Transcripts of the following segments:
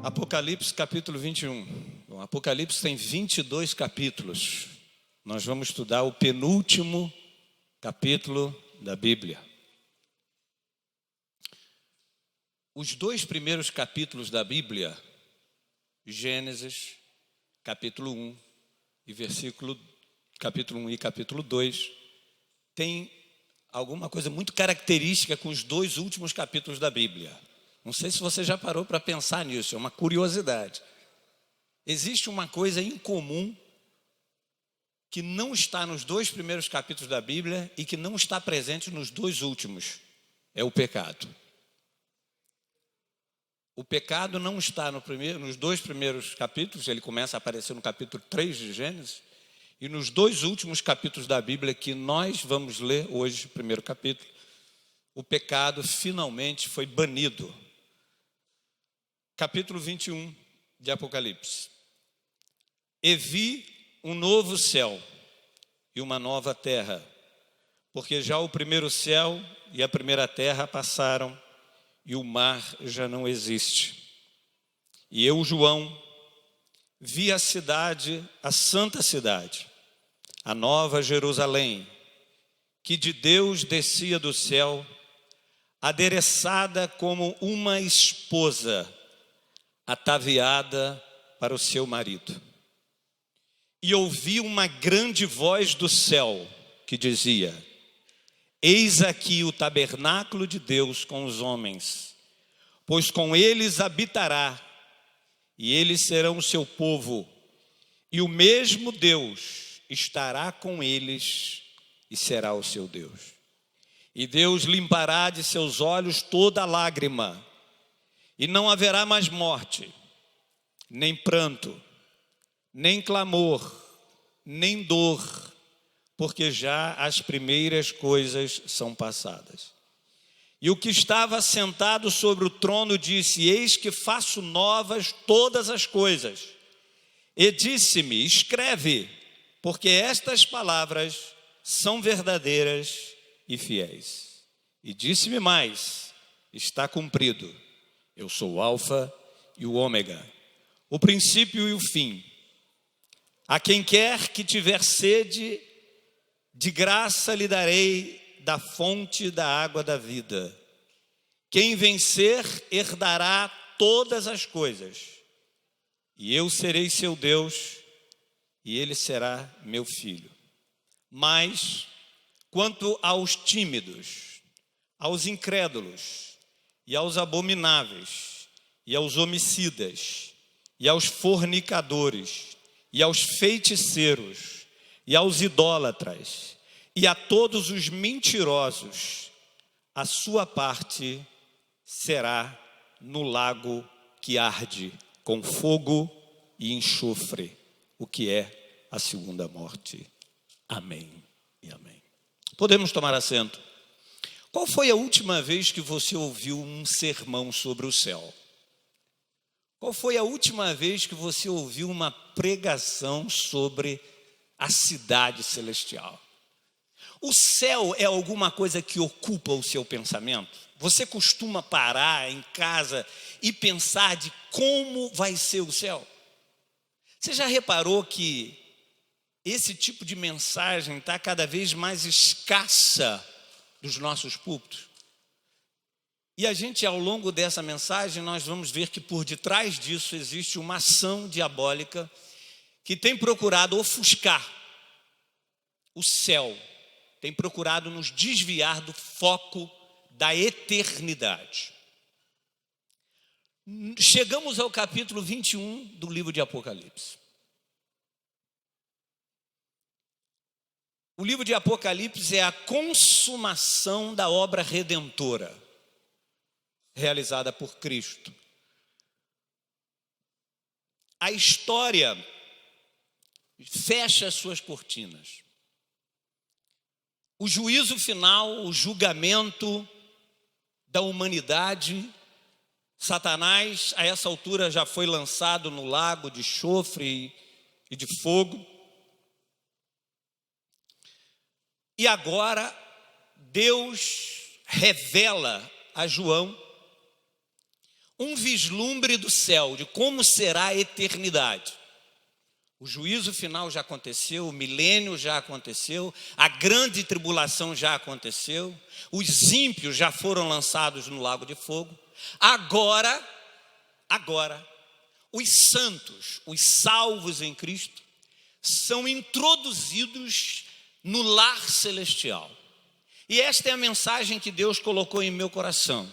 Apocalipse capítulo 21. Bom, Apocalipse tem 22 capítulos. Nós vamos estudar o penúltimo capítulo da Bíblia. Os dois primeiros capítulos da Bíblia, Gênesis, capítulo 1 e capítulo 1 e capítulo 2, tem alguma coisa muito característica com os dois últimos capítulos da Bíblia. Não sei se você já parou para pensar nisso, é uma curiosidade. Existe uma coisa incomum que não está nos dois primeiros capítulos da Bíblia e que não está presente nos dois últimos, é o pecado. O pecado não está nos dois primeiros capítulos, ele começa a aparecer no capítulo 3 de Gênesis, e nos dois últimos capítulos da Bíblia que nós vamos ler hoje, o primeiro capítulo, o pecado finalmente foi banido. Capítulo 21 de Apocalipse. E vi um novo céu e uma nova terra, porque já o primeiro céu e a primeira terra passaram e o mar já não existe. E eu, João, vi a cidade, a santa cidade, a nova Jerusalém, que de Deus descia do céu, adereçada como uma esposa, ataviada para o seu marido. E ouvi uma grande voz do céu que dizia: eis aqui o tabernáculo de Deus com os homens, pois com eles habitará, e eles serão o seu povo, e o mesmo Deus estará com eles e será o seu Deus. E Deus limpará de seus olhos toda lágrima, e não haverá mais morte, nem pranto, nem clamor, nem dor, porque já as primeiras coisas são passadas. E o que estava sentado sobre o trono disse: eis que faço novas todas as coisas. E disse-me: escreve, porque estas palavras são verdadeiras e fiéis. E disse-me mais: está cumprido. Eu sou o Alfa e o Ômega, o princípio e o fim. A quem quer que tiver sede, de graça lhe darei da fonte da água da vida. Quem vencer herdará todas as coisas, e eu serei seu Deus, e ele será meu filho. Mas, quanto aos tímidos, aos incrédulos, e aos abomináveis, e aos homicidas, e aos fornicadores, e aos feiticeiros, e aos idólatras, e a todos os mentirosos, a sua parte será no lago que arde com fogo e enxofre, o que é a segunda morte. Amém e amém. Podemos tomar assento. Qual foi a última vez que você ouviu um sermão sobre o céu? Qual foi a última vez que você ouviu uma pregação sobre a cidade celestial? O céu é alguma coisa que ocupa o seu pensamento? Você costuma parar em casa e pensar de como vai ser o céu? Você já reparou que esse tipo de mensagem está cada vez mais escassa dos nossos púlpitos? E a gente, ao longo dessa mensagem, nós vamos ver que por detrás disso existe uma ação diabólica que tem procurado ofuscar o céu, tem procurado nos desviar do foco da eternidade. Chegamos ao capítulo 21 do livro de Apocalipse. O livro de Apocalipse é a consumação da obra redentora realizada por Cristo. A história fecha as suas cortinas. O juízo final, o julgamento da humanidade, Satanás, a essa altura, já foi lançado no lago de enxofre e de fogo. E agora, Deus revela a João um vislumbre do céu, de como será a eternidade. O juízo final já aconteceu, o milênio já aconteceu, a grande tribulação já aconteceu, os ímpios já foram lançados no lago de fogo. Agora, os santos, os salvos em Cristo, são introduzidos no lar celestial. E esta é a mensagem que Deus colocou em meu coração.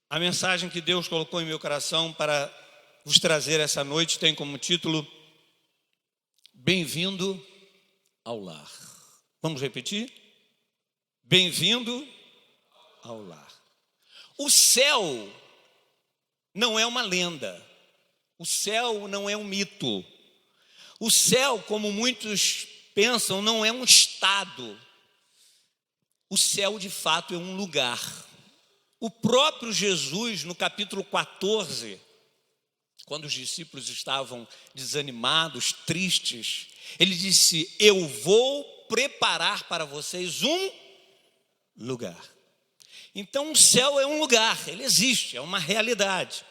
A mensagem que Deus colocou em meu coração para vos trazer essa noite tem como título: Bem-vindo ao lar. Vamos repetir? Bem-vindo ao lar. O céu não é uma lenda. O céu não é um mito. O céu, como muitos pensam, não é um estado. O céu, de fato, é um lugar. O próprio Jesus, no capítulo 14, quando os discípulos estavam desanimados, tristes, ele disse: eu vou preparar para vocês um lugar. Então o céu é um lugar, ele existe, é uma realidade.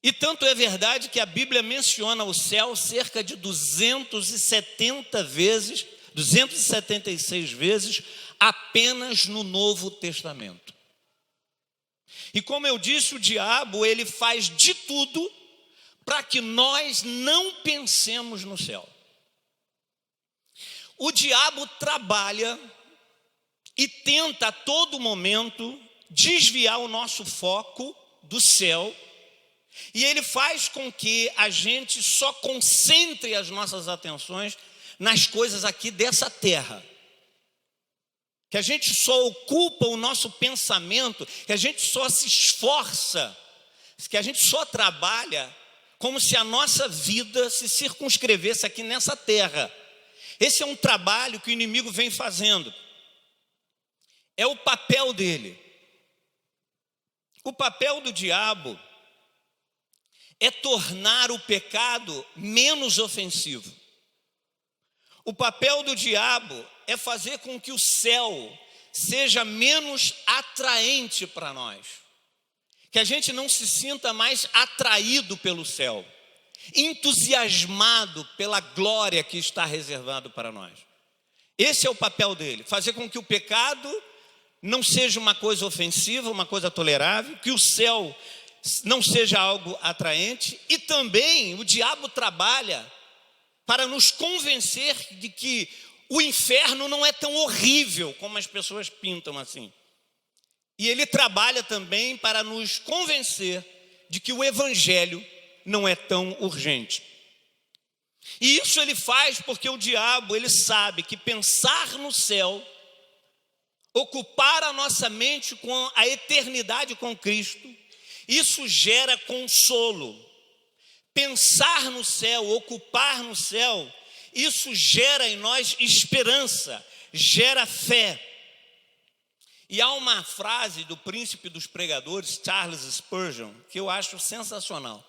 E tanto é verdade que a Bíblia menciona o céu cerca de 276 vezes, apenas no Novo Testamento. E como eu disse, o diabo, ele faz de tudo para que nós não pensemos no céu. O diabo trabalha e tenta a todo momento desviar o nosso foco do céu, e ele faz com que a gente só concentre as nossas atenções nas coisas aqui dessa terra. Que a gente só ocupa o nosso pensamento, que a gente só se esforça, que a gente só trabalha como se a nossa vida se circunscrevesse aqui nessa terra. Esse é um trabalho que o inimigo vem fazendo. É o papel dele. O papel do diabo é tornar o pecado menos ofensivo. O papel do diabo é fazer com que o céu seja menos atraente para nós. Que a gente não se sinta mais atraído pelo céu, entusiasmado pela glória que está reservado para nós. Esse é o papel dele, fazer com que o pecado não seja uma coisa ofensiva, uma coisa tolerável, que o céu não seja algo atraente. E também o diabo trabalha para nos convencer de que o inferno não é tão horrível como as pessoas pintam assim. E ele trabalha também para nos convencer de que o evangelho não é tão urgente. E isso ele faz porque o diabo, ele sabe que pensar no céu, ocupar a nossa mente com a eternidade com Cristo, isso gera consolo. Pensar no céu, ocupar no céu, isso gera em nós esperança, gera fé. E há uma frase do príncipe dos pregadores, Charles Spurgeon, que eu acho sensacional.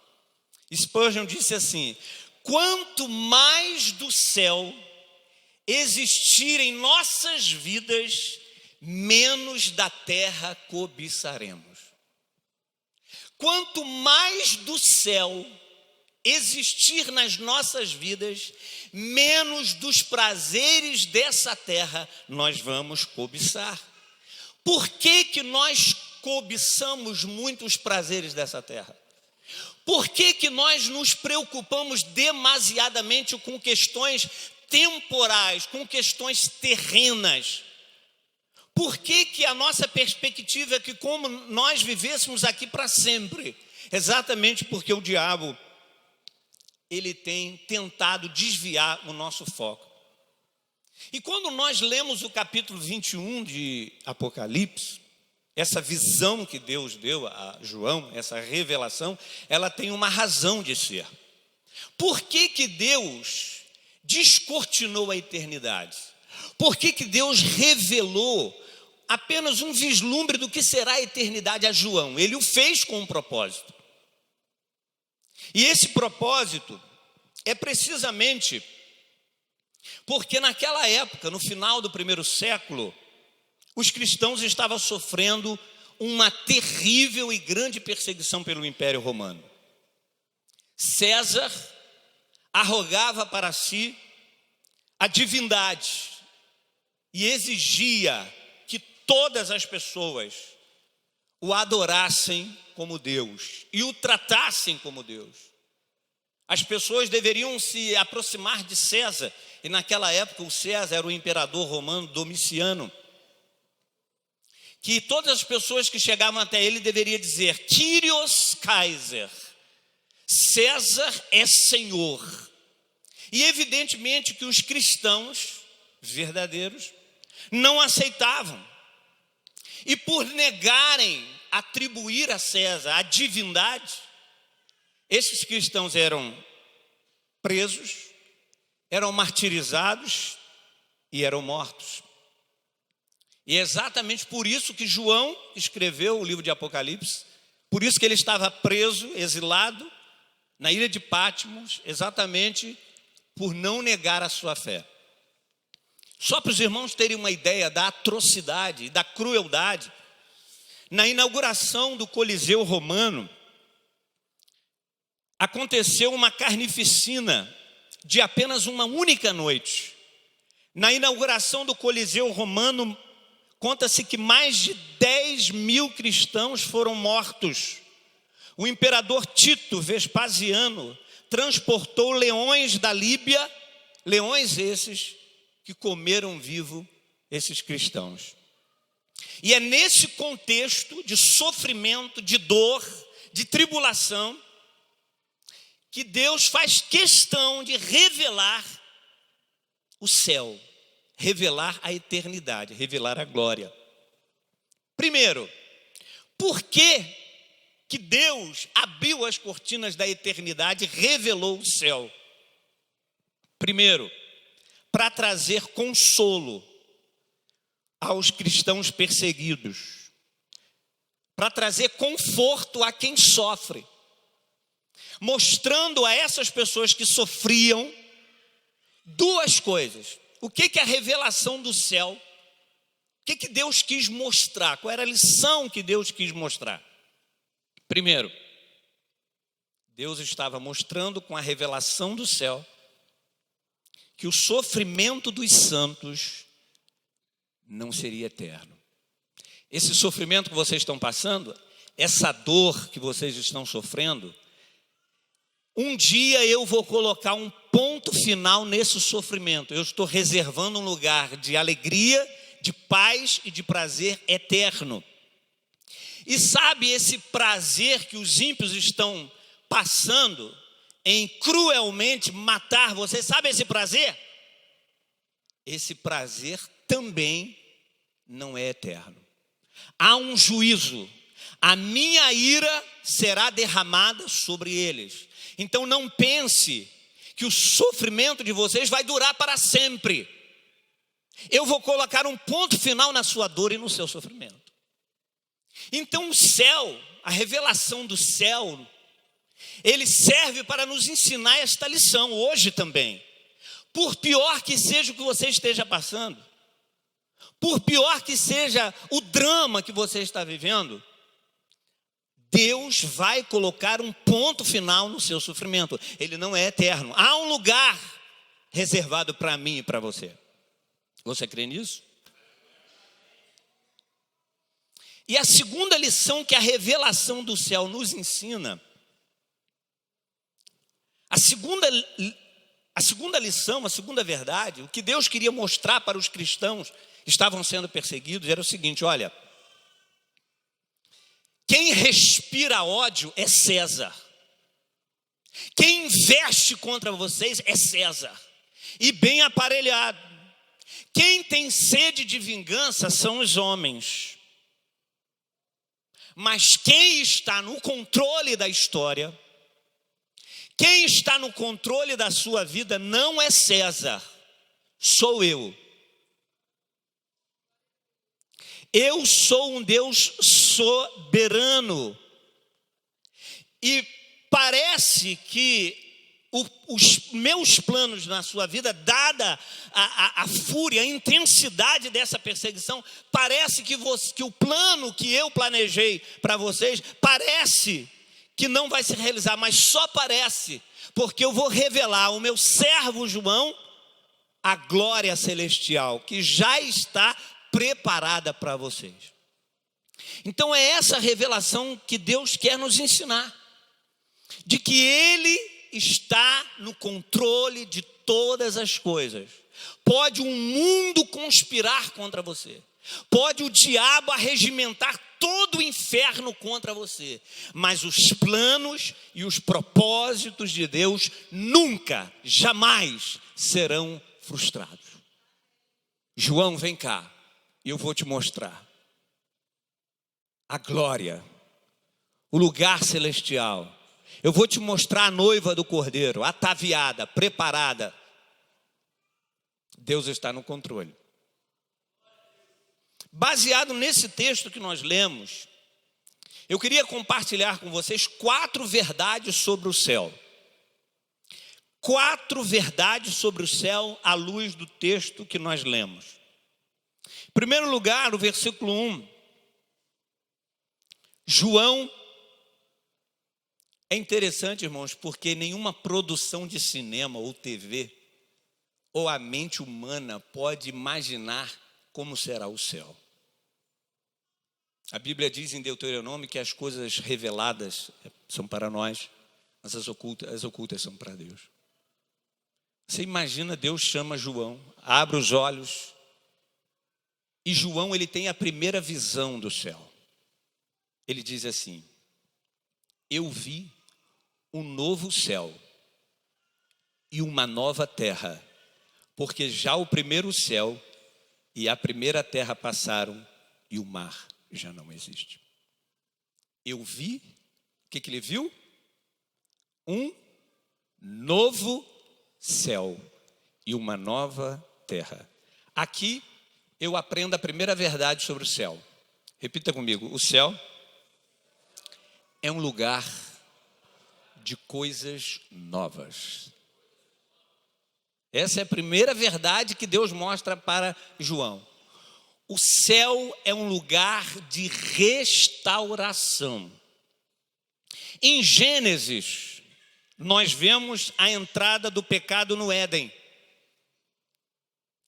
Spurgeon disse assim: quanto mais do céu existir em nossas vidas, menos da terra cobiçaremos. Quanto mais do céu existir nas nossas vidas, menos dos prazeres dessa terra nós vamos cobiçar. Por que nós cobiçamos muito os prazeres dessa terra? Por que nós nos preocupamos demasiadamente com questões temporais, com questões terrenas? Por que a nossa perspectiva é que como nós vivêssemos aqui para sempre? Exatamente porque o diabo, ele tem tentado desviar o nosso foco. E quando nós lemos o capítulo 21 de Apocalipse, essa visão que Deus deu a João, essa revelação, ela tem uma razão de ser. Por que Deus descortinou a eternidade? Por que Deus revelou apenas um vislumbre do que será a eternidade a João? Ele o fez com um propósito. E esse propósito é precisamente porque naquela época, no final do primeiro século, os cristãos estavam sofrendo uma terrível e grande perseguição pelo Império Romano. César arrogava para si a divindade e exigia que todas as pessoas o adorassem como Deus e o tratassem como Deus. As pessoas deveriam se aproximar de César, e naquela época o César era o imperador romano Domiciano, que todas as pessoas que chegavam até ele deveriam dizer: Kyrios Kaiser, César é Senhor. E evidentemente que os cristãos verdadeiros não aceitavam. E por negarem atribuir a César a divindade, esses cristãos eram presos, eram martirizados e eram mortos. E é exatamente por isso que João escreveu o livro de Apocalipse, por isso que ele estava preso, exilado, na ilha de Patmos, exatamente por não negar a sua fé. Só para os irmãos terem uma ideia da atrocidade e da crueldade, na inauguração do Coliseu Romano, aconteceu uma carnificina de apenas uma única noite. Na inauguração do Coliseu Romano, conta-se que mais de 10.000 cristãos foram mortos. O imperador Tito Vespasiano transportou leões da Líbia, leões esses que comeram vivo esses cristãos. E é nesse contexto de sofrimento, de dor, de tribulação, que Deus faz questão de revelar o céu, revelar a eternidade, revelar a glória. Primeiro, por que Deus abriu as cortinas da eternidade e revelou o céu? Primeiro, para trazer consolo aos cristãos perseguidos, para trazer conforto a quem sofre, mostrando a essas pessoas que sofriam duas coisas. O que é a revelação do céu? O que Deus quis mostrar? Qual era a lição que Deus quis mostrar? Primeiro, Deus estava mostrando com a revelação do céu que o sofrimento dos santos não seria eterno. Esse sofrimento que vocês estão passando, essa dor que vocês estão sofrendo, um dia eu vou colocar um ponto final nesse sofrimento. Eu estou reservando um lugar de alegria, de paz e de prazer eterno. E sabe esse prazer que os ímpios estão passando em cruelmente matar vocês? Sabe esse prazer? Esse prazer também não é eterno. Há um juízo. A minha ira será derramada sobre eles. Então não pense que o sofrimento de vocês vai durar para sempre. Eu vou colocar um ponto final na sua dor e no seu sofrimento. Então o céu, a revelação do céu, ele serve para nos ensinar esta lição hoje também. Por pior que seja o que você esteja passando, por pior que seja o drama que você está vivendo, Deus vai colocar um ponto final no seu sofrimento. Ele não é eterno. Há um lugar reservado para mim e para você. Você crê nisso? E a segunda lição que a revelação do céu nos ensina, a segunda lição, a segunda verdade, o que Deus queria mostrar para os cristãos que estavam sendo perseguidos era o seguinte: olha, quem respira ódio é César. Quem investe contra vocês é César. E bem aparelhado. Quem tem sede de vingança são os homens. Mas quem está no controle da história, quem está no controle da sua vida não é César, sou eu. Eu sou um Deus soberano. E parece que os meus planos na sua vida, dada a fúria, a intensidade dessa perseguição, parece que o plano que eu planejei para vocês, parece que não vai se realizar, mas só parece, porque eu vou revelar ao meu servo João a glória celestial, que já está preparada para vocês. Então é essa revelação que Deus quer nos ensinar, de que Ele está no controle de todas as coisas. Pode um mundo conspirar contra você, pode o diabo arregimentar todo o inferno contra você, mas os planos e os propósitos de Deus nunca, jamais serão frustrados. João, vem cá, e eu vou te mostrar a glória, o lugar celestial. Eu vou te mostrar a noiva do Cordeiro, ataviada, preparada. Deus está no controle. Baseado nesse texto que nós lemos, eu queria compartilhar com vocês 4 verdades sobre o céu. 4 verdades sobre o céu à luz do texto que nós lemos. Em primeiro lugar, o versículo 1. João. É interessante, irmãos, porque nenhuma produção de cinema ou TV ou a mente humana pode imaginar como será o céu. A Bíblia diz em Deuteronômio que as coisas reveladas são para nós, mas as ocultas são para Deus. Você imagina, Deus chama João, abre os olhos, e João, ele tem a primeira visão do céu. Ele diz assim: eu vi um novo céu e uma nova terra, porque já o primeiro céu e a primeira terra passaram e o mar já não existe. Eu vi, o que ele viu? Um novo céu e uma nova terra. Aqui eu aprendo a primeira verdade sobre o céu. Repita comigo: o céu é um lugar de coisas novas. Essa é a primeira verdade que Deus mostra para João. O céu é um lugar de restauração. Em Gênesis, nós vemos a entrada do pecado no Éden.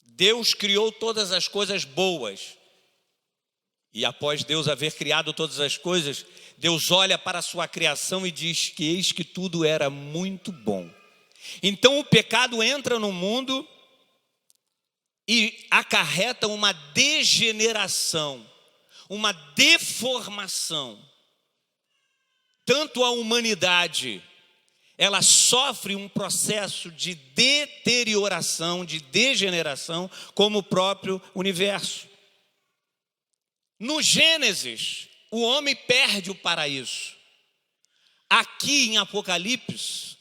Deus criou todas as coisas boas. E após Deus haver criado todas as coisas, Deus olha para a sua criação e diz que eis que tudo era muito bom. Então o pecado entra no mundo e acarreta uma degeneração, uma deformação. Tanto a humanidade, ela sofre um processo de deterioração, de degeneração, como o próprio universo. No Gênesis, o homem perde o paraíso. Aqui em Apocalipse,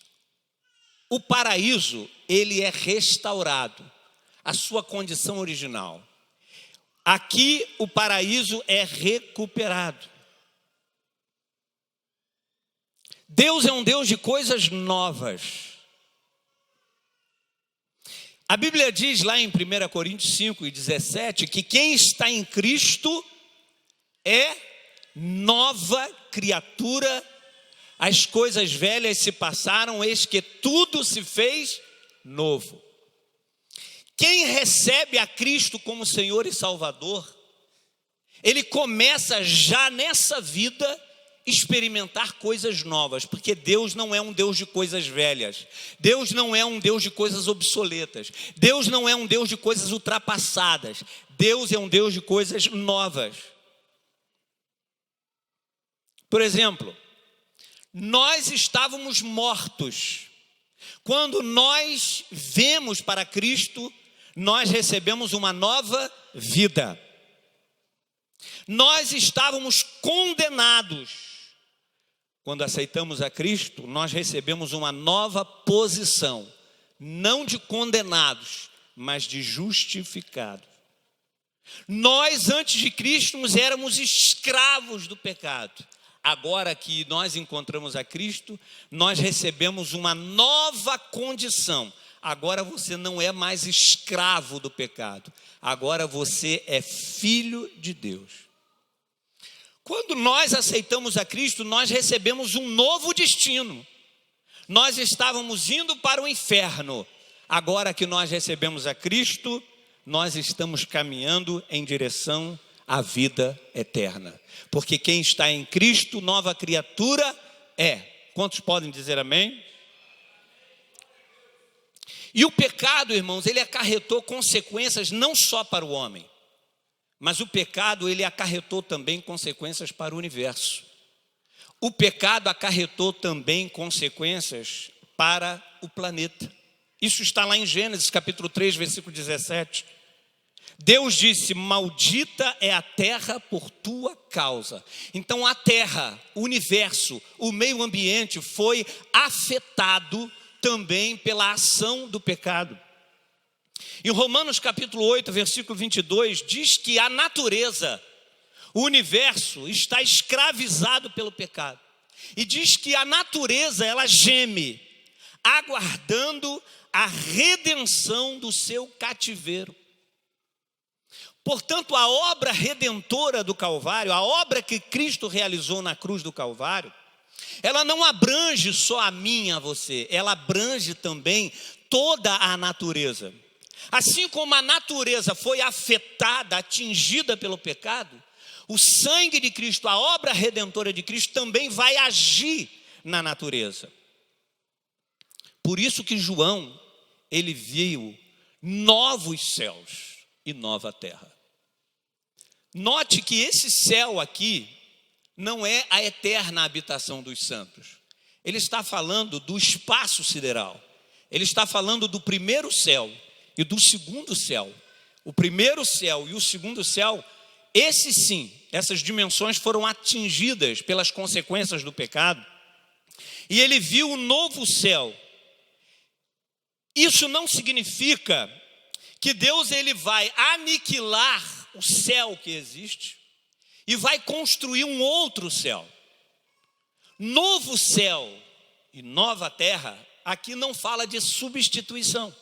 o paraíso, ele é restaurado, a sua condição original. Aqui o paraíso é recuperado. Deus é um Deus de coisas novas. A Bíblia diz lá em 1 Coríntios 5:17 que quem está em Cristo é nova criatura, as coisas velhas se passaram, eis que tudo se fez novo. Quem recebe a Cristo como Senhor e Salvador, ele começa já nessa vida experimentar coisas novas, porque Deus não é um Deus de coisas velhas, Deus não é um Deus de coisas obsoletas, Deus não é um Deus de coisas ultrapassadas, Deus é um Deus de coisas novas. Por exemplo, nós estávamos mortos. Quando nós vemos para Cristo, nós recebemos uma nova vida. Nós estávamos condenados. Quando aceitamos a Cristo, nós recebemos uma nova posição, não de condenados, mas de justificados. Nós, antes de Cristo, éramos escravos do pecado. agora que nós encontramos a Cristo, nós recebemos uma nova condição. Agora você não é mais escravo do pecado. Agora você é filho de Deus. Quando nós aceitamos a Cristo, nós recebemos um novo destino. Nós estávamos indo para o inferno. Agora que nós recebemos a Cristo, nós estamos caminhando em direção à vida eterna. Porque quem está em Cristo, nova criatura é. Quantos podem dizer amém? E o pecado, irmãos, ele acarretou consequências não só para o homem, mas o pecado, ele acarretou também consequências para o universo. O pecado acarretou também consequências para o planeta. Isso está lá em Gênesis capítulo 3, versículo 17. Deus disse: maldita é a terra por tua causa. Então a terra, o universo, o meio ambiente foi afetado também pela ação do pecado. Em Romanos capítulo 8, versículo 22, diz que a natureza, o universo está escravizado pelo pecado. E diz que a natureza, ela geme, aguardando a redenção do seu cativeiro. Portanto, a obra redentora do Calvário, a obra que Cristo realizou na cruz do Calvário, ela não abrange só a mim e a você, ela abrange também toda a natureza. Assim como a natureza foi afetada, atingida pelo pecado, o sangue de Cristo, a obra redentora de Cristo também vai agir na natureza. Por isso que João, ele viu novos céus e nova terra. Note que esse céu aqui não é a eterna habitação dos santos. Ele está falando do espaço sideral. Ele está falando do primeiro céu e do segundo céu. O primeiro céu e o segundo céu, esses sim, essas dimensões foram atingidas pelas consequências do pecado. E ele viu o novo céu. Isso não significa que Deus ele vai aniquilar o céu que existe e vai construir um outro céu. Novo céu e nova terra, aqui não fala de substituição.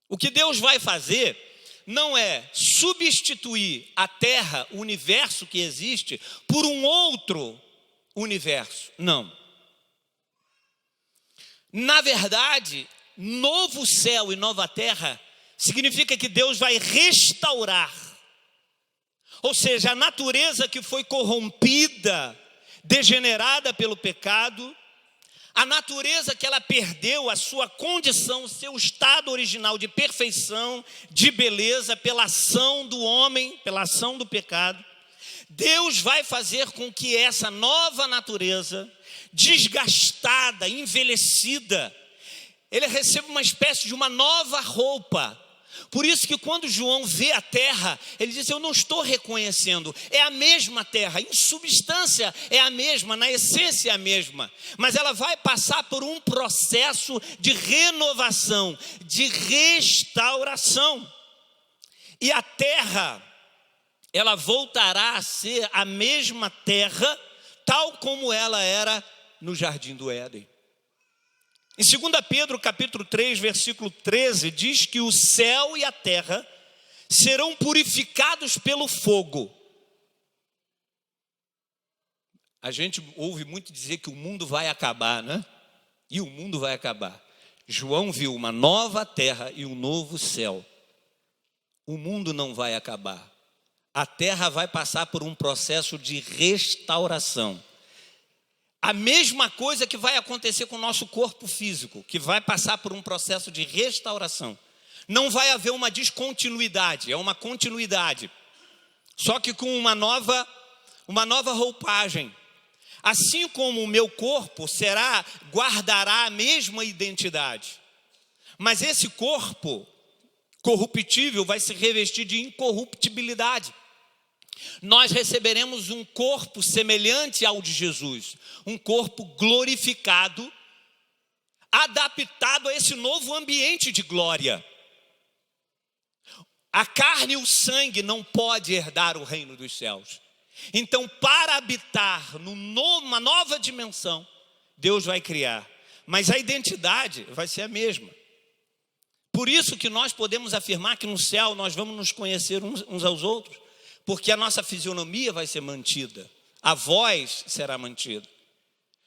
O que Deus vai fazer não é substituir a terra, o universo que existe, por um outro universo. Não. Na verdade, novo céu e nova terra significa que Deus vai restaurar. Ou seja, a natureza que foi corrompida, degenerada pelo pecado, a natureza que ela perdeu a sua condição, o seu estado original de perfeição, de beleza, pela ação do homem, pela ação do pecado, Deus vai fazer com que essa nova natureza, desgastada, envelhecida, ele receba uma espécie de uma nova roupa. Por isso que quando João vê a terra, ele diz: eu não estou reconhecendo, é a mesma terra, em substância é a mesma, na essência é a mesma, mas ela vai passar por um processo de renovação, de restauração. E a terra, ela voltará a ser a mesma terra, tal como ela era no Jardim do Éden. Em 2 Pedro capítulo 3, versículo 13, diz que o céu e a terra serão purificados pelo fogo. A gente ouve muito dizer que o mundo vai acabar, né? E o mundo vai acabar. João viu uma nova terra e um novo céu. O mundo não vai acabar. A terra vai passar por um processo de restauração. A mesma coisa que vai acontecer com o nosso corpo físico, que vai passar por um processo de restauração. Não vai haver uma descontinuidade, é uma continuidade. Só que com uma nova roupagem. Assim como o meu corpo guardará a mesma identidade. Mas esse corpo corruptível vai se revestir de incorruptibilidade. Nós receberemos um corpo semelhante ao de Jesus, um corpo glorificado, adaptado a esse novo ambiente de glória. A carne e o sangue não podem herdar o reino dos céus. Então, para habitar numa nova dimensão, Deus vai criar. Mas a identidade vai ser a mesma. Por isso que nós podemos afirmar que no céu nós vamos nos conhecer uns aos outros, porque a nossa fisionomia vai ser mantida, a voz será mantida.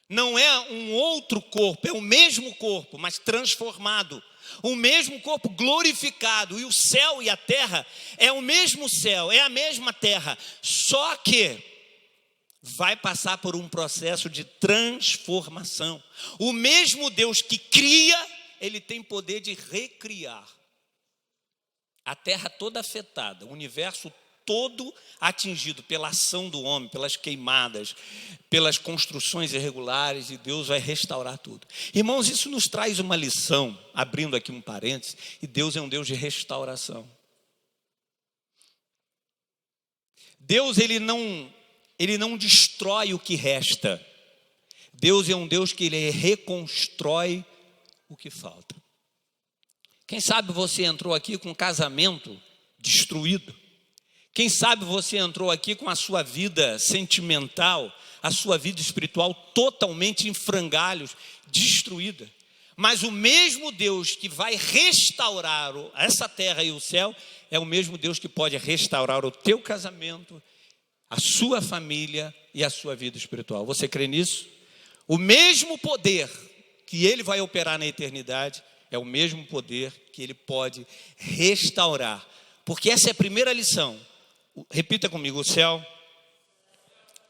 Não é um outro corpo, é o mesmo corpo, mas transformado. O mesmo corpo glorificado. E o céu e a terra é o mesmo céu, é a mesma terra. Só que vai passar por um processo de transformação. O mesmo Deus que cria, ele tem poder de recriar. A terra toda afetada, o universo todo atingido pela ação do homem, pelas queimadas, pelas construções irregulares, e Deus vai restaurar tudo. Irmãos, isso nos traz uma lição, abrindo aqui um parênteses, e Deus é um Deus de restauração. Deus, ele não destrói o que resta. Deus é um Deus que ele reconstrói o que falta. Quem sabe você entrou aqui com um casamento destruído. Quem sabe você entrou aqui com a sua vida sentimental, a sua vida espiritual totalmente em frangalhos, destruída. Mas o mesmo Deus que vai restaurar essa terra e o céu, é o mesmo Deus que pode restaurar o teu casamento, a sua família e a sua vida espiritual. Você crê nisso? O mesmo poder que ele vai operar na eternidade é o mesmo poder que ele pode restaurar. Porque essa é a primeira lição. Repita comigo: o céu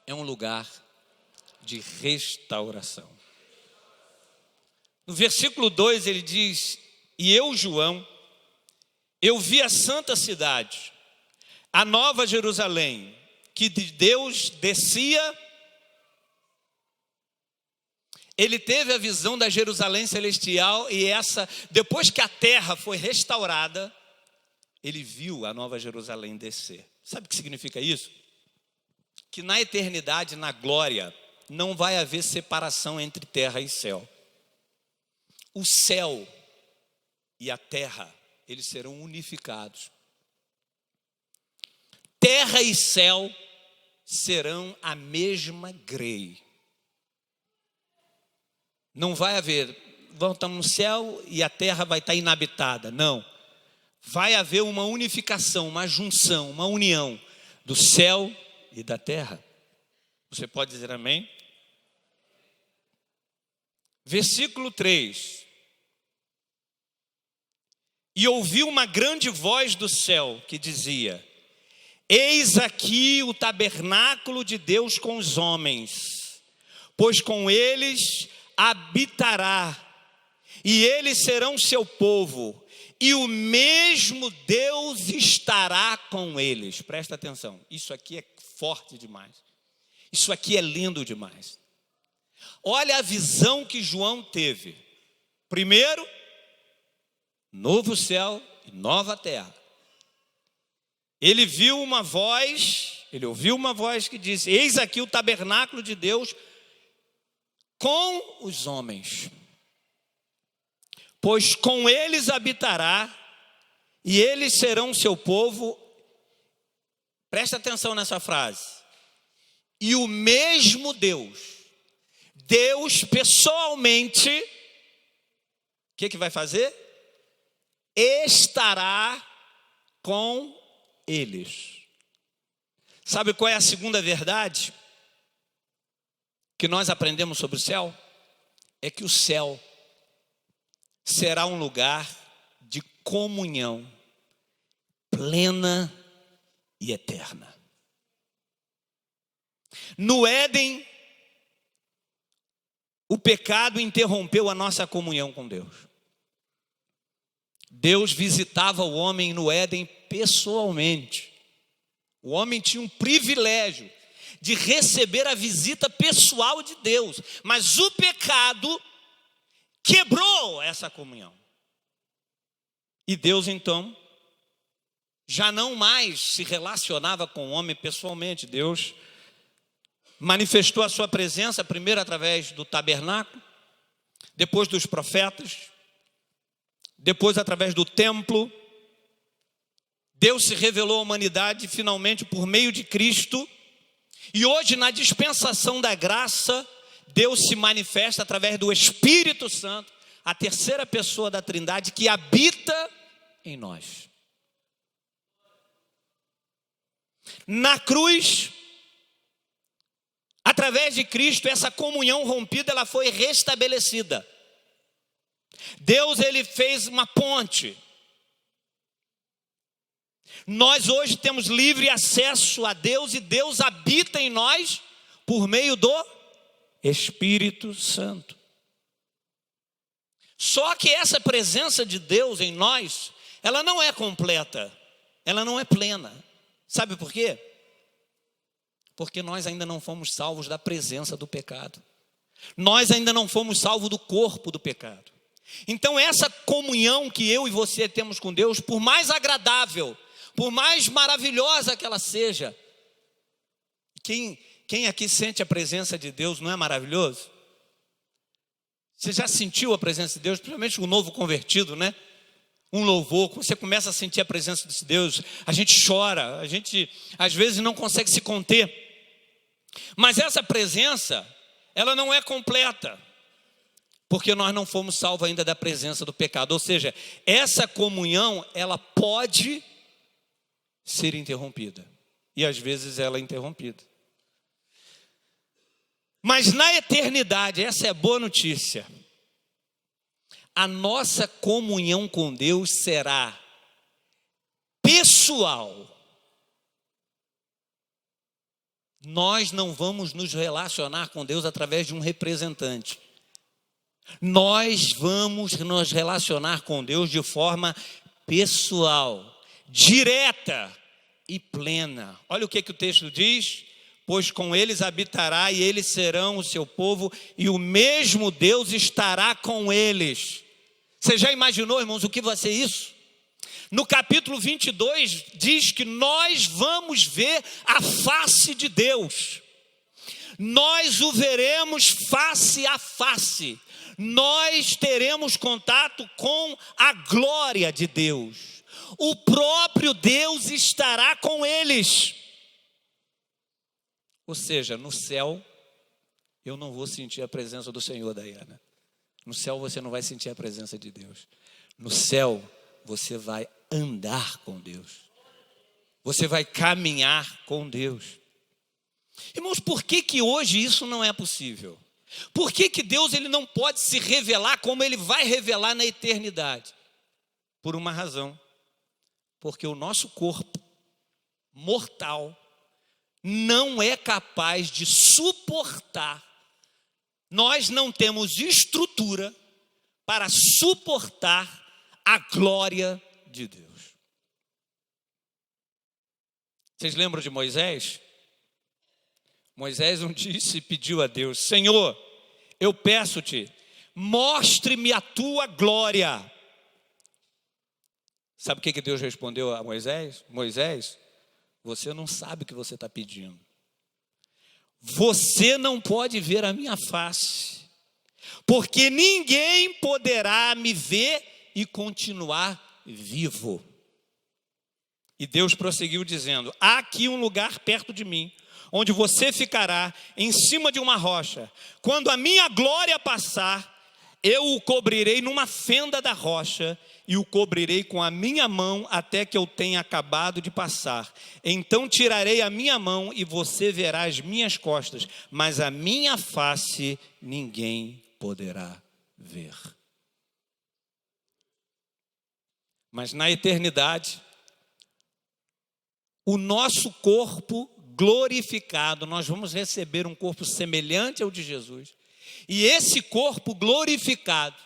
é um lugar de restauração. No versículo 2 ele diz: e eu, João, eu vi a santa cidade, a nova Jerusalém, que de Deus descia. Ele teve a visão da Jerusalém celestial, e depois que a terra foi restaurada, ele viu a nova Jerusalém descer. Sabe o que significa isso? Que na eternidade, na glória, não vai haver separação entre terra e céu. O céu e a terra, eles serão unificados. Terra e céu serão a mesma grei. Não vai haver, vamos estar no céu e a terra vai estar inabitada. Não. Vai haver uma unificação, uma junção, uma união do céu e da terra. Você pode dizer amém? Versículo 3. E ouvi uma grande voz do céu que dizia: eis aqui o tabernáculo de Deus com os homens, pois com eles habitará, e eles serão seu povo, e o mesmo Deus estará com eles. Presta atenção, isso aqui é forte demais. Isso aqui é lindo demais. Olha a visão que João teve. Primeiro, novo céu e nova terra. Ele ouviu uma voz que disse: eis aqui o tabernáculo de Deus com os homens, pois com eles habitará, e eles serão seu povo. Presta atenção nessa frase. E o mesmo Deus pessoalmente, o que vai fazer? Estará com eles. Sabe qual é a segunda verdade que nós aprendemos sobre o céu? É que o céu será um lugar de comunhão plena e eterna. No Éden, o pecado interrompeu a nossa comunhão com Deus. Deus visitava o homem no Éden pessoalmente. O homem tinha um privilégio de receber a visita pessoal de Deus, mas o pecado quebrou essa comunhão. E Deus então já não mais se relacionava com o homem pessoalmente. Deus manifestou a sua presença primeiro através do tabernáculo, depois dos profetas, depois através do templo. Deus se revelou à humanidade finalmente por meio de Cristo, E hoje, na dispensação da graça, Deus se manifesta através do Espírito Santo, a terceira pessoa da Trindade que habita em nós. Na cruz, através de Cristo, essa comunhão rompida, ela foi restabelecida. Deus, ele fez uma ponte. Nós hoje temos livre acesso a Deus e Deus habita em nós por meio do Espírito Santo. Só que essa presença de Deus em nós, ela não é completa, ela não é plena. Sabe por quê? Porque nós ainda não fomos salvos da presença do pecado. Nós ainda não fomos salvos do corpo do pecado. Então essa comunhão que eu e você temos com Deus, por mais agradável, por mais maravilhosa que ela seja, quem aqui sente a presença de Deus, não é maravilhoso? Você já sentiu a presença de Deus, principalmente o novo convertido, né? Um louvor, quando você começa a sentir a presença de Deus, a gente chora, a gente às vezes não consegue se conter. Mas essa presença, ela não é completa, porque nós não fomos salvos ainda da presença do pecado. Ou seja, essa comunhão, ela pode ser interrompida, e às vezes ela é interrompida. Mas na eternidade, essa é a boa notícia, a nossa comunhão com Deus será pessoal. Nós não vamos nos relacionar com Deus através de um representante. Nós vamos nos relacionar com Deus de forma pessoal, direta e plena. Olha o que o texto diz: pois com eles habitará e eles serão o seu povo e o mesmo Deus estará com eles. Você já imaginou, irmãos, o que vai ser isso? No capítulo 22 diz que nós vamos ver a face de Deus. Nós o veremos face a face. Nós teremos contato com a glória de Deus. O próprio Deus estará com eles. Ou seja, no céu, eu não vou sentir a presença do Senhor, Daiana. No céu você não vai sentir a presença de Deus. No céu você vai andar com Deus. Você vai caminhar com Deus. Irmãos, por que hoje isso não é possível? Por que Deus ele não pode se revelar como ele vai revelar na eternidade? Por uma razão. Porque o nosso corpo mortal não é capaz de suportar. Nós não temos estrutura para suportar a glória de Deus. Vocês lembram de Moisés? Moisés um dia se pediu a Deus: Senhor, eu peço-te, mostre-me a tua glória. Sabe o que Deus respondeu a Moisés? Moisés, você não sabe o que você está pedindo. Você não pode ver a minha face, porque ninguém poderá me ver e continuar vivo. E Deus prosseguiu dizendo: há aqui um lugar perto de mim, onde você ficará em cima de uma rocha. Quando a minha glória passar, eu o cobrirei numa fenda da rocha e o cobrirei com a minha mão até que eu tenha acabado de passar. Então tirarei a minha mão e você verá as minhas costas, mas a minha face ninguém poderá ver. Mas na eternidade, o nosso corpo glorificado, nós vamos receber um corpo semelhante ao de Jesus. E esse corpo glorificado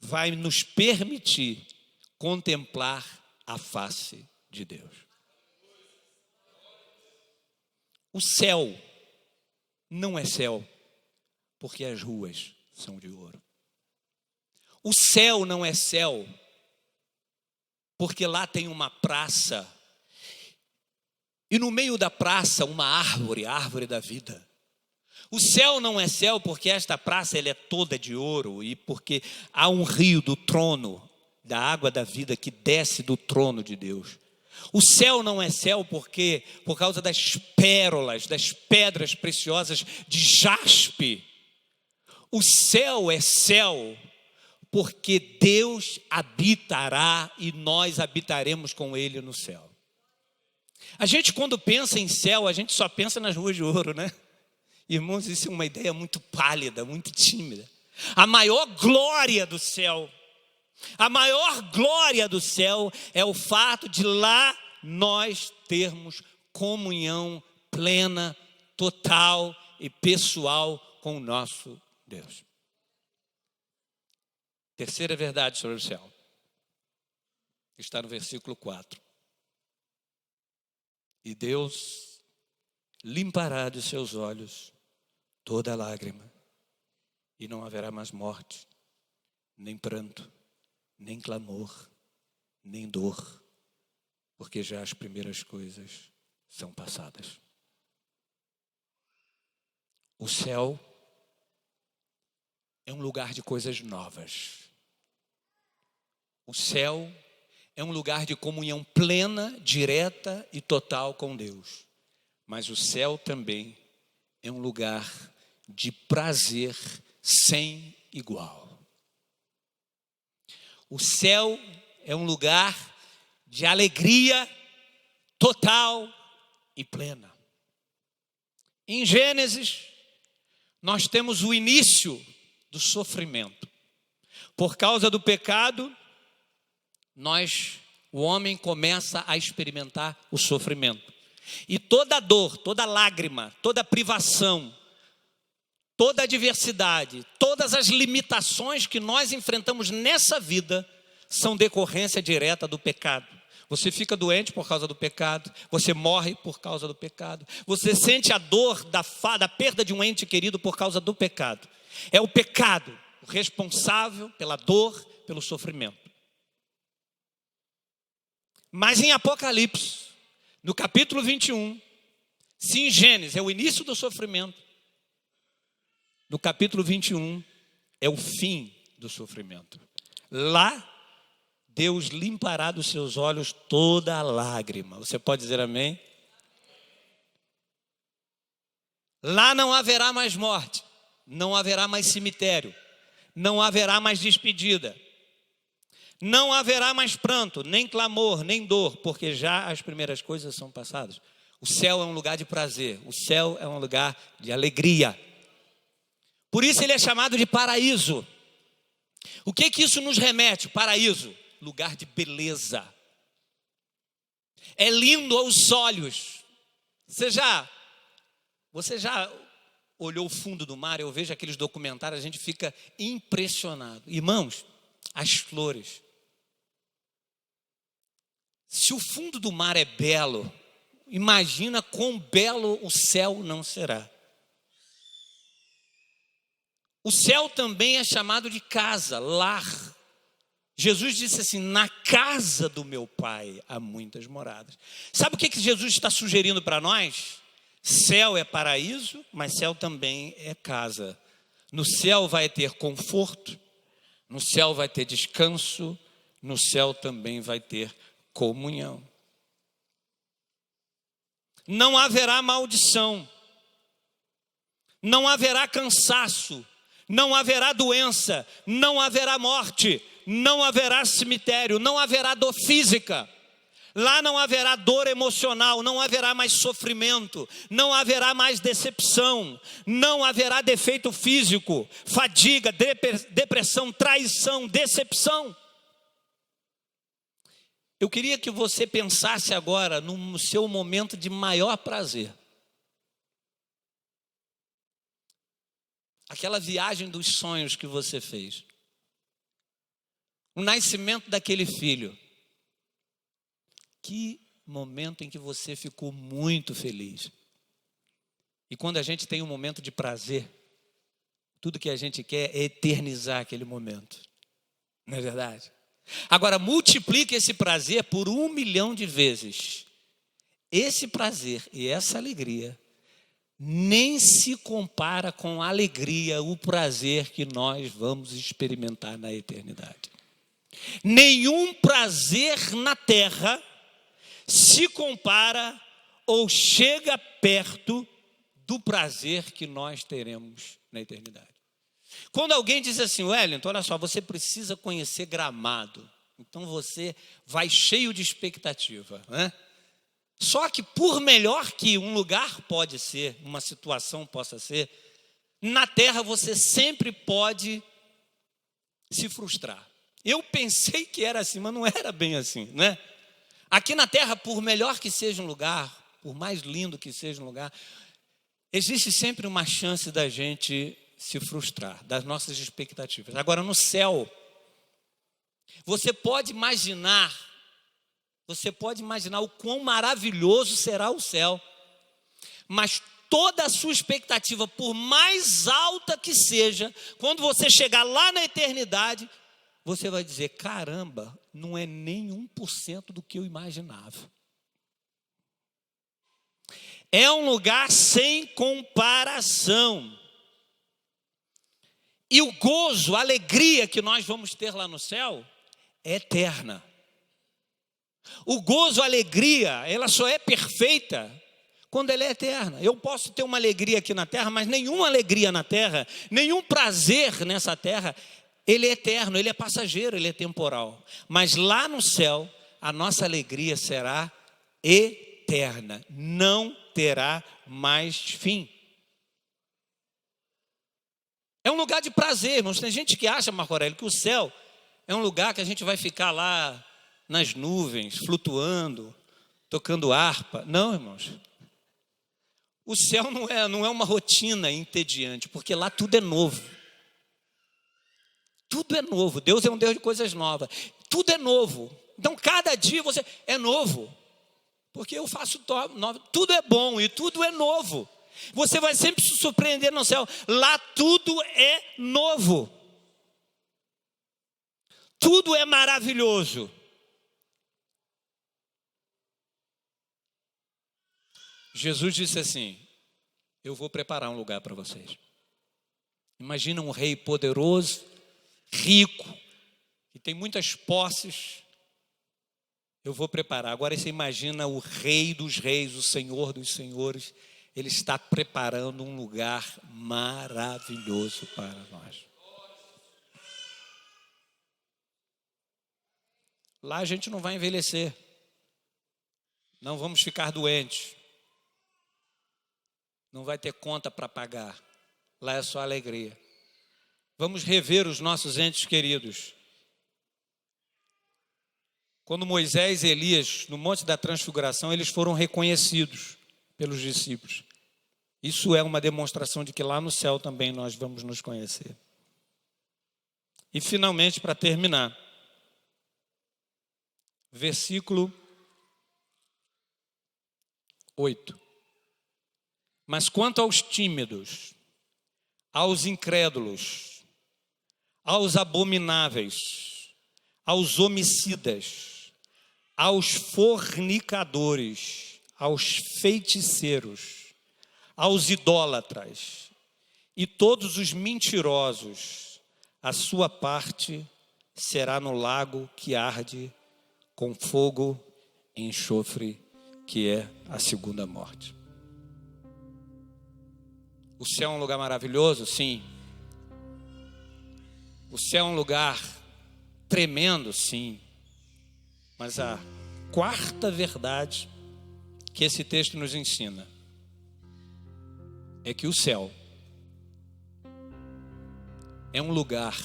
vai nos permitir contemplar a face de Deus. O céu não é céu, porque as ruas são de ouro. O céu não é céu, porque lá tem uma praça, e no meio da praça uma árvore, a árvore da vida. O céu não é céu porque esta praça ela é toda de ouro e porque há um rio do trono, da água da vida que desce do trono de Deus. O céu não é céu porque por causa das pérolas, das pedras preciosas de jaspe. O céu é céu porque Deus habitará e nós habitaremos com Ele no céu. A gente, quando pensa em céu, a gente só pensa nas ruas de ouro, né? Irmãos, isso é uma ideia muito pálida, muito tímida. A maior glória do céu, é o fato de lá nós termos comunhão plena, total e pessoal com o nosso Deus. Terceira verdade sobre o céu está no versículo 4. E Deus limpará de seus olhos toda lágrima, e não haverá mais morte, nem pranto, nem clamor, nem dor, porque já as primeiras coisas são passadas. O céu é um lugar de coisas novas. O céu é um lugar de comunhão plena, direta e total com Deus. Mas o céu também é um lugar de prazer sem igual. O céu é um lugar de alegria total e plena. Em Gênesis, nós temos o início do sofrimento. Por causa do pecado, o homem começa a experimentar o sofrimento. E toda dor, toda lágrima, toda privação, toda adversidade, todas as limitações que nós enfrentamos nessa vida são decorrência direta do pecado. Você fica doente por causa do pecado, você morre por causa do pecado, você sente a dor da perda de um ente querido por causa do pecado. É o pecado o responsável pela dor, pelo sofrimento. Mas em Apocalipse, no capítulo 21, se em Gênesis é o início do sofrimento, no capítulo 21 é o fim do sofrimento. Lá, Deus limpará dos seus olhos toda a lágrima. Você pode dizer amém? Lá não haverá mais morte, não haverá mais cemitério, não haverá mais despedida. Não haverá mais pranto, nem clamor, nem dor, porque já as primeiras coisas são passadas. O céu é um lugar de prazer, o céu é um lugar de alegria. Por isso ele é chamado de paraíso. O que isso nos remete? Paraíso, lugar de beleza. É lindo aos olhos. Você já olhou o fundo do mar? Eu vejo aqueles documentários, a gente fica impressionado. Irmãos, as flores. Se o fundo do mar é belo, imagina quão belo o céu não será. O céu também é chamado de casa, lar. Jesus disse assim: na casa do meu Pai há muitas moradas. Sabe o que Jesus está sugerindo para nós? Céu é paraíso, mas céu também é casa. No céu vai ter conforto, no céu vai ter descanso, no céu também vai ter comunhão. Não haverá maldição, não haverá cansaço, não haverá doença, não haverá morte, não haverá cemitério, não haverá dor física. Lá não haverá dor emocional, não haverá mais sofrimento, não haverá mais decepção, não haverá defeito físico, fadiga, depressão, traição, decepção. Eu queria que você pensasse agora no seu momento de maior prazer. Aquela viagem dos sonhos que você fez. O nascimento daquele filho. Que momento em que você ficou muito feliz. E quando a gente tem um momento de prazer, tudo que a gente quer é eternizar aquele momento. Não é verdade? Agora, multiplique esse prazer por 1 milhão de vezes. Esse prazer e essa alegria nem se compara com a alegria, o prazer que nós vamos experimentar na eternidade. Nenhum prazer na terra se compara ou chega perto do prazer que nós teremos na eternidade. Quando alguém diz assim, Wellington, olha só, você precisa conhecer Gramado. Então você vai cheio de expectativa, né? Só que por melhor que um lugar pode ser, uma situação possa ser, na terra você sempre pode se frustrar. Eu pensei que era assim, mas não era bem assim, né? Aqui na terra, por melhor que seja um lugar, por mais lindo que seja um lugar, existe sempre uma chance da gente se frustrar, das nossas expectativas. Agora, no céu, você pode imaginar o quão maravilhoso será o céu, mas toda a sua expectativa, por mais alta que seja, quando você chegar lá na eternidade, você vai dizer, caramba, não é nem 1% do que eu imaginava. É um lugar sem comparação. E o gozo, a alegria que nós vamos ter lá no céu é eterna. O gozo, a alegria, ela só é perfeita quando ela é eterna. Eu posso ter uma alegria aqui na terra, mas nenhuma alegria na terra, nenhum prazer nessa terra, ele é eterno, ele é passageiro, ele é temporal. Mas lá no céu, a nossa alegria será eterna, não terá mais fim. É um lugar de prazer, irmãos. Tem gente que acha, Marco Aurélio, que o céu é um lugar que a gente vai ficar lá nas nuvens, flutuando, tocando harpa. Não, irmãos. O céu não é uma rotina entediante, porque lá tudo é novo. Tudo é novo. Deus é um Deus de coisas novas. Tudo é novo. Então, cada dia você é novo. Porque eu faço novo. Tudo é bom e tudo é novo. Você vai sempre se surpreender no céu. Lá tudo é novo. Tudo é maravilhoso. Jesus disse assim, eu vou preparar um lugar para vocês. Imagina um rei poderoso, rico, que tem muitas posses. Eu vou preparar. Agora você imagina o rei dos reis, o senhor dos senhores. Ele está preparando um lugar maravilhoso para nós. Lá a gente não vai envelhecer. Não vamos ficar doentes. Não vai ter conta para pagar. Lá é só alegria. Vamos rever os nossos entes queridos. Quando Moisés e Elias, no Monte da Transfiguração, eles foram reconhecidos pelos discípulos. Isso é uma demonstração de que lá no céu também nós vamos nos conhecer. E finalmente, para terminar, versículo 8. Mas quanto aos tímidos, aos incrédulos, aos abomináveis, aos homicidas, aos fornicadores, aos feiticeiros, aos idólatras e todos os mentirosos, a sua parte será no lago que arde com fogo e enxofre, que é a segunda morte. O céu é um lugar maravilhoso? Sim. O céu é um lugar tremendo? Sim. Mas a quarta verdade que esse texto nos ensina é que o céu é um lugar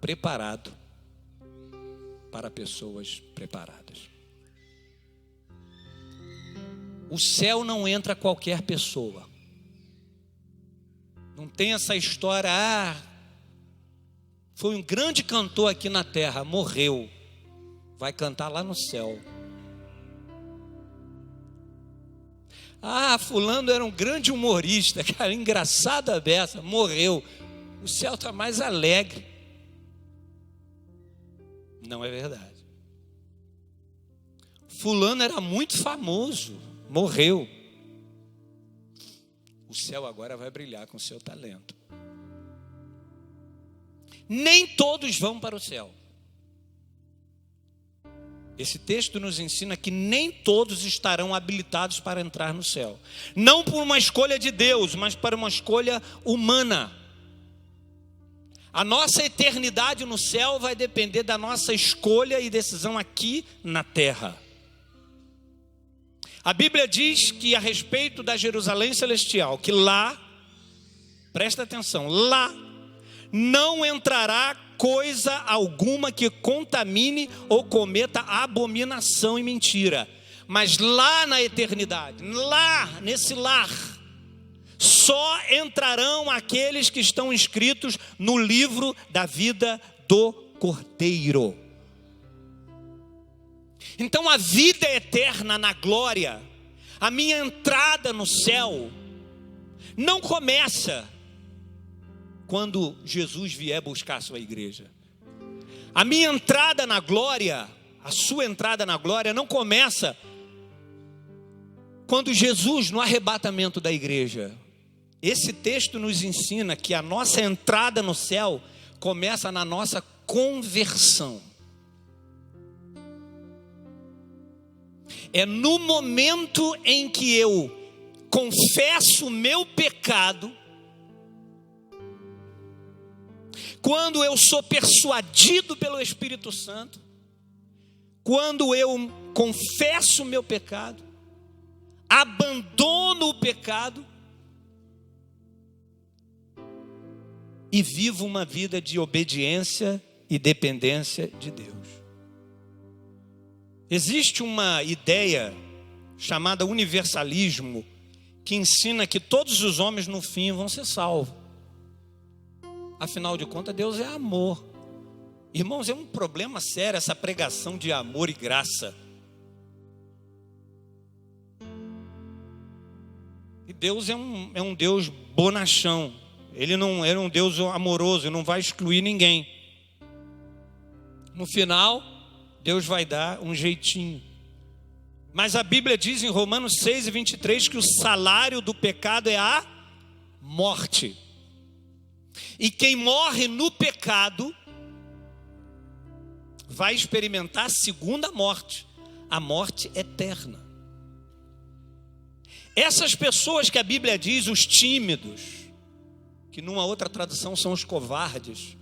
preparado para pessoas preparadas. O céu não entra qualquer pessoa. Não tem essa história, foi um grande cantor aqui na terra, morreu, vai cantar lá no céu. Fulano era um grande humorista, cara, engraçada beça, morreu. O céu está mais alegre. Não é verdade. Fulano era muito famoso, morreu. O céu agora vai brilhar com o seu talento. Nem todos vão para o céu. Esse texto nos ensina que nem todos estarão habilitados para entrar no céu. Não por uma escolha de Deus, mas para uma escolha humana. A nossa eternidade no céu vai depender da nossa escolha e decisão aqui na terra. A Bíblia diz que a respeito da Jerusalém celestial, que lá, presta atenção, lá não entrará coisa alguma que contamine ou cometa abominação e mentira. Mas lá na eternidade, lá nesse lar, só entrarão aqueles que estão inscritos no livro da vida do Cordeiro. Então a vida eterna na glória, a minha entrada no céu, não começa quando Jesus vier buscar a sua igreja. A minha entrada na glória, a sua entrada na glória não começa quando Jesus, no arrebatamento da igreja. Esse texto nos ensina que a nossa entrada no céu começa na nossa conversão. É no momento em que eu confesso o meu pecado, quando eu sou persuadido pelo Espírito Santo, quando eu confesso o meu pecado, abandono o pecado e vivo uma vida de obediência e dependência de Deus. Existe uma ideia chamada universalismo que ensina que todos os homens no fim vão ser salvos. Afinal de contas, Deus é amor. Irmãos, é um problema sério essa pregação de amor e graça. E Deus é um Deus bonachão. Ele não é um Deus amoroso, ele não vai excluir ninguém. No final, Deus vai dar um jeitinho. Mas a Bíblia diz em Romanos 6:23 que o salário do pecado é a morte. E quem morre no pecado vai experimentar a segunda morte, a morte eterna. Essas pessoas que a Bíblia diz, os tímidos, que numa outra tradução são os covardes.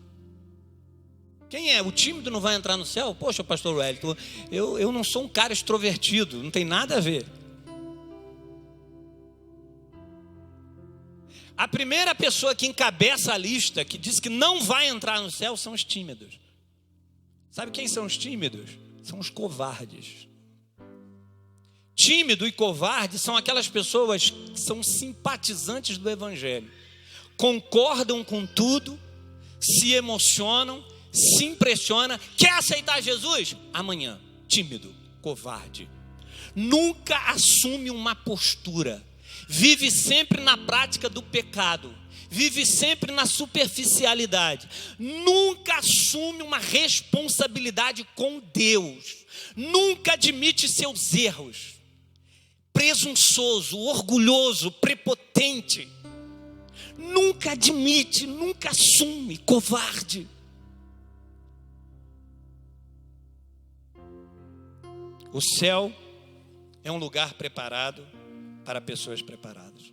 Quem é? O tímido não vai entrar no céu? Poxa, pastor Wellington, eu não sou um cara extrovertido, não tem nada a ver. A primeira pessoa que encabeça a lista, que diz que não vai entrar no céu, são os tímidos. Sabe quem são os tímidos? São os covardes. Tímido e covarde são aquelas pessoas que são simpatizantes do Evangelho. Concordam com tudo, se emocionam, se impressionam. Quer aceitar Jesus? Amanhã. Tímido, covarde. Nunca assume uma postura. Vive sempre na prática do pecado. Vive sempre na superficialidade. Nunca assume uma responsabilidade com Deus. Nunca admite seus erros. Presunçoso, orgulhoso, prepotente. Nunca admite, nunca assume, covarde. O céu é um lugar preparado para pessoas preparadas.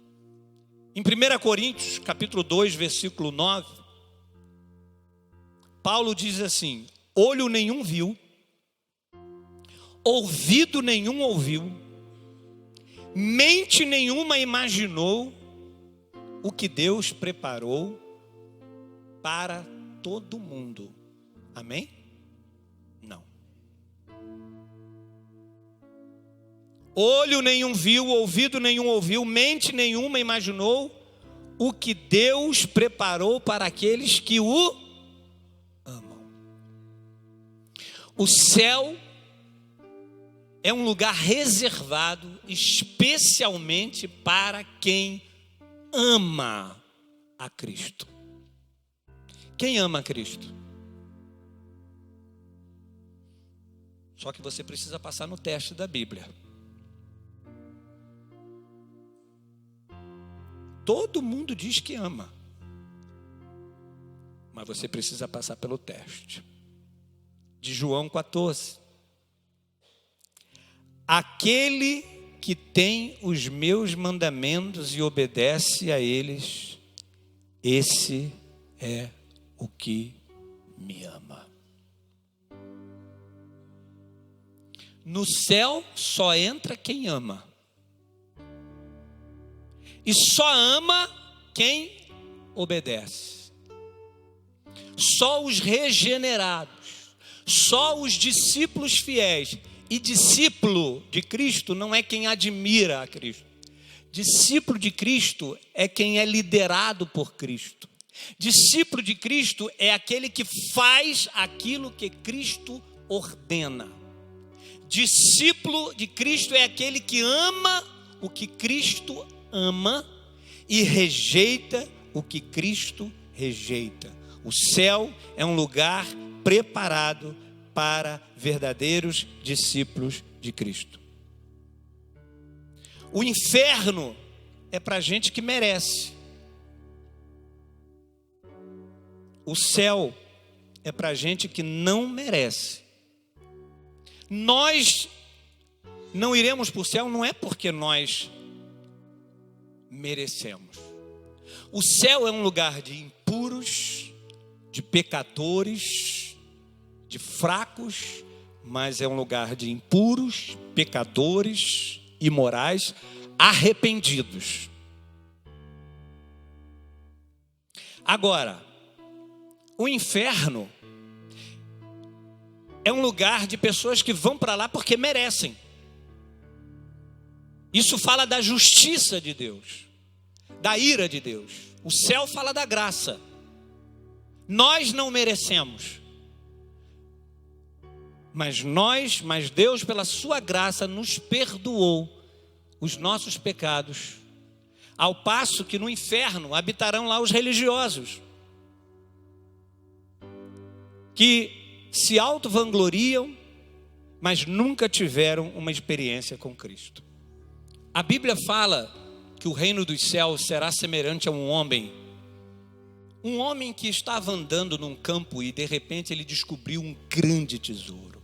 Em 1 Coríntios, capítulo 2, versículo 9, Paulo diz assim: olho nenhum viu, ouvido nenhum ouviu, mente nenhuma imaginou o que Deus preparou para todo mundo. Amém? Não. Olho nenhum viu, ouvido nenhum ouviu, mente nenhuma imaginou o que Deus preparou para aqueles que o amam. O céu é um lugar reservado especialmente para quem ama a Cristo. Quem ama a Cristo? Só que você precisa passar no teste da Bíblia. Todo mundo diz que ama, mas você precisa passar pelo teste. De João 14. aquele que tem os meus mandamentos e obedece a eles, esse é o que me ama. No céu só entra quem ama. E só ama quem obedece. Só os regenerados, só os discípulos fiéis. E discípulo de Cristo não é quem admira a Cristo. Discípulo de Cristo é quem é liderado por Cristo. Discípulo de Cristo é aquele que faz aquilo que Cristo ordena. Discípulo de Cristo é aquele que ama o que Cristo ama e rejeita o que Cristo rejeita. O céu é um lugar preparado para verdadeiros discípulos de Cristo. O inferno é para gente que merece. O céu é para gente que não merece. Nós não iremos para o céu não é porque nós merecemos. O céu é um lugar de impuros, de pecadores, de fracos, mas é um lugar de impuros, pecadores, imorais, arrependidos. Agora, o inferno é um lugar de pessoas que vão para lá porque merecem. Isso fala da justiça de Deus, da ira de Deus. O céu fala da graça. Nós não merecemos. Mas Deus, pela sua graça, nos perdoou os nossos pecados. Ao passo que no inferno habitarão lá os religiosos, que se auto-vangloriam, mas nunca tiveram uma experiência com Cristo. A Bíblia fala que o reino dos céus será semelhante a um homem que estava andando num campo e de repente ele descobriu um grande tesouro.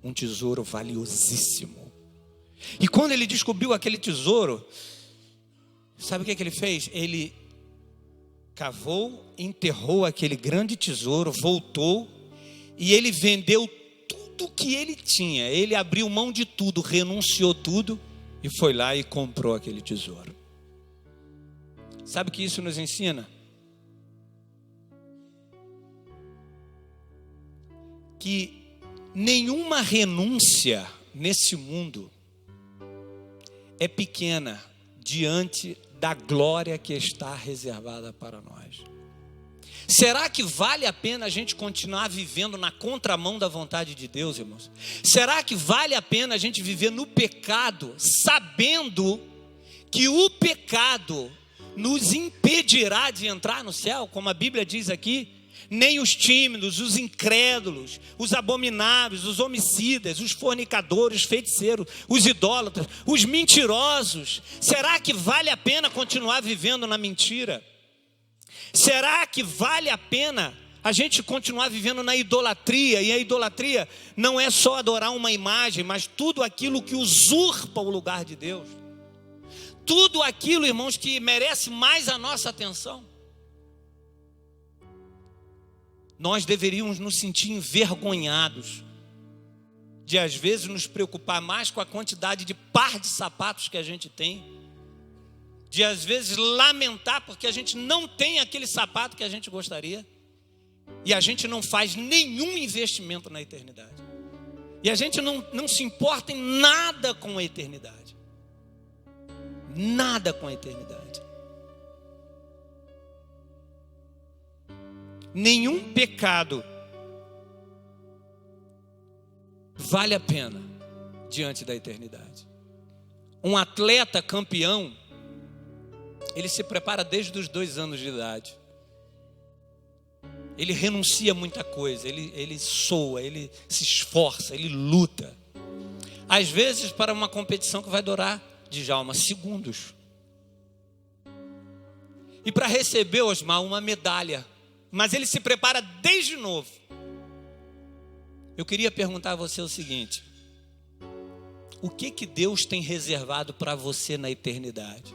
Um tesouro valiosíssimo. E quando ele descobriu aquele tesouro, sabe o que ele fez? Ele cavou, enterrou aquele grande tesouro, voltou e ele vendeu tudo que ele tinha. Ele abriu mão de tudo, renunciou tudo e foi lá e comprou aquele tesouro. Sabe o que isso nos ensina? Que nenhuma renúncia nesse mundo é pequena diante da glória que está reservada para nós. Será que vale a pena a gente continuar vivendo na contramão da vontade de Deus, irmãos? Será que vale a pena a gente viver no pecado, sabendo que o pecado nos impedirá de entrar no céu, como a Bíblia diz aqui? Nem os tímidos, os incrédulos, os abomináveis, os homicidas, os fornicadores, os feiticeiros, os idólatras, os mentirosos. Será que vale a pena continuar vivendo na mentira? Será que vale a pena a gente continuar vivendo na idolatria? E a idolatria não é só adorar uma imagem, mas tudo aquilo que usurpa o lugar de Deus. Tudo aquilo, irmãos, que merece mais a nossa atenção. Nós deveríamos nos sentir envergonhados de às vezes nos preocupar mais com a quantidade de par de sapatos que a gente tem, de às vezes lamentar porque a gente não tem aquele sapato que a gente gostaria, e a gente não faz nenhum investimento na eternidade, e a gente não se importa em nada com a eternidade, nada com a eternidade. Nenhum pecado vale a pena diante da eternidade. Um atleta campeão, ele se prepara desde os 2 anos de idade. Ele renuncia a muita coisa, ele soa, ele se esforça, ele luta. Às vezes para uma competição que vai durar, Djalma, segundos. E para receber, Osmar, uma medalha. Mas ele se prepara desde novo. Eu queria perguntar a você o seguinte: o que Deus tem reservado para você na eternidade.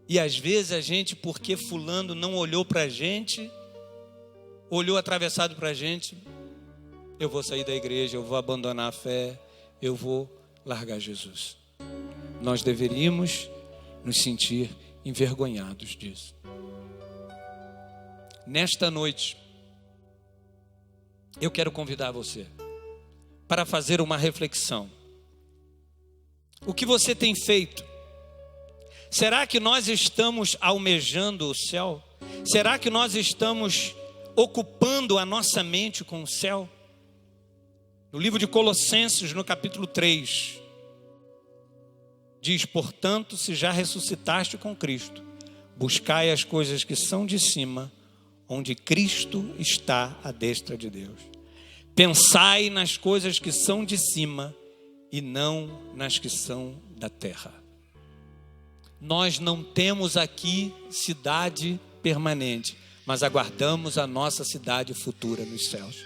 E às vezes a gente, porque fulano não olhou para a gente, olhou atravessado para a gente, eu vou sair da igreja, eu vou abandonar a fé, eu vou largar Jesus. Nós deveríamos nos sentir envergonhados disso. Nesta noite, eu quero convidar você para fazer uma reflexão. O que você tem feito? Será que nós estamos almejando o céu? Será que nós estamos ocupando a nossa mente com o céu? No livro de Colossenses, no capítulo 3, diz: portanto, se já ressuscitaste com Cristo, buscai as coisas que são de cima, onde Cristo está à destra de Deus. Pensai nas coisas que são de cima e não nas que são da terra. Nós não temos aqui cidade permanente, mas aguardamos a nossa cidade futura nos céus.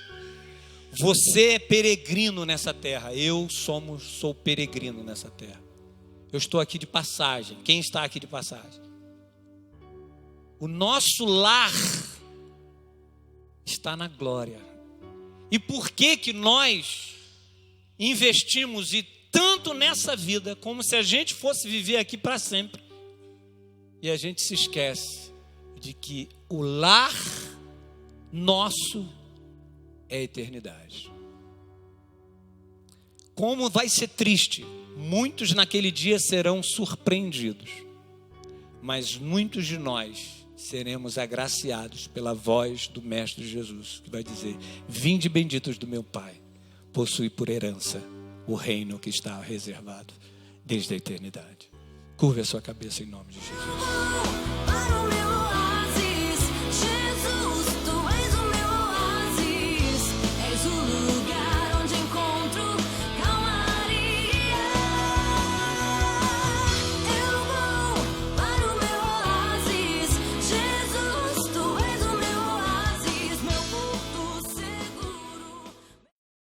Você é peregrino nessa terra, eu sou peregrino nessa terra. Eu estou aqui de passagem. Quem está aqui de passagem? O nosso lar está na glória. E por que nós investimos e tanto nessa vida, como se a gente fosse viver aqui para sempre, e a gente se esquece de que o lar nosso é a eternidade. Como vai ser triste, muitos naquele dia serão surpreendidos, mas muitos de nós seremos agraciados pela voz do Mestre Jesus, que vai dizer: vinde benditos do meu Pai, possui por herança o reino que está reservado desde a eternidade. Curve a sua cabeça em nome de Jesus.